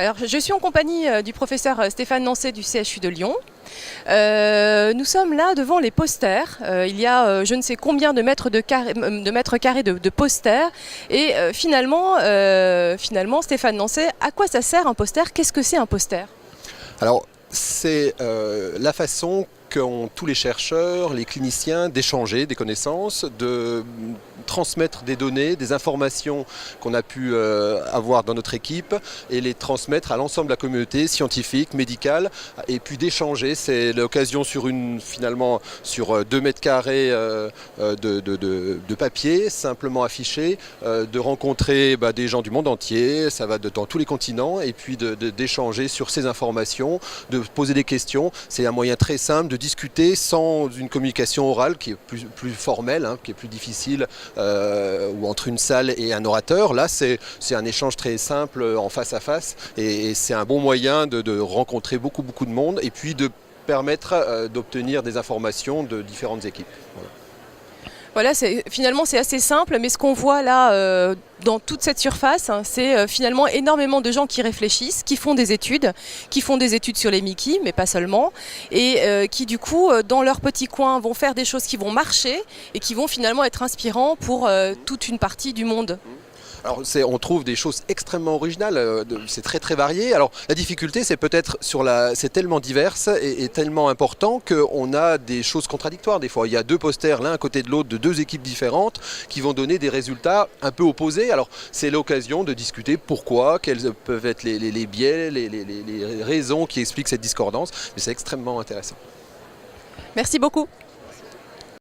Alors, je suis en compagnie du professeur Stéphane Nancet du CHU de Lyon. Nous sommes là devant les posters. Il y a je ne sais combien de mètres carrés de posters. Et finalement, Stéphane Nancet, à quoi ça sert un poster? Qu'est-ce que c'est un poster? Alors, c'est la façon qu'ont tous les chercheurs, les cliniciens d'échanger des connaissances, de transmettre des données, des informations qu'on a pu avoir dans notre équipe et les transmettre à l'ensemble de la communauté scientifique, médicale, et puis d'échanger. C'est l'occasion finalement sur 2 mètres carrés de papier simplement affiché, de rencontrer des gens du monde entier, ça va dans tous les continents, et puis d'échanger sur ces informations, de poser des questions. C'est un moyen très simple de discuter sans une communication orale qui est plus formelle, qui est plus difficile, ou entre une salle et un orateur. Là, c'est un échange très simple en face à face, et c'est un bon moyen de rencontrer beaucoup de monde, et puis de permettre d'obtenir des informations de différentes équipes. Voilà, finalement c'est assez simple, mais ce qu'on voit là dans toute cette surface, c'est finalement énormément de gens qui réfléchissent, qui font des études sur les Mickey, mais pas seulement, et qui du coup, dans leur petit coin, vont faire des choses qui vont marcher et qui vont finalement être inspirants pour toute une partie du monde. Alors on trouve des choses extrêmement originales, c'est très varié. Alors la difficulté, c'est peut-être c'est tellement divers et tellement important qu'on a des choses contradictoires des fois. Il y a 2 posters l'un à côté de l'autre de 2 équipes différentes qui vont donner des résultats un peu opposés. Alors c'est l'occasion de discuter pourquoi, quels peuvent être les biais, les raisons qui expliquent cette discordance, mais c'est extrêmement intéressant. Merci beaucoup.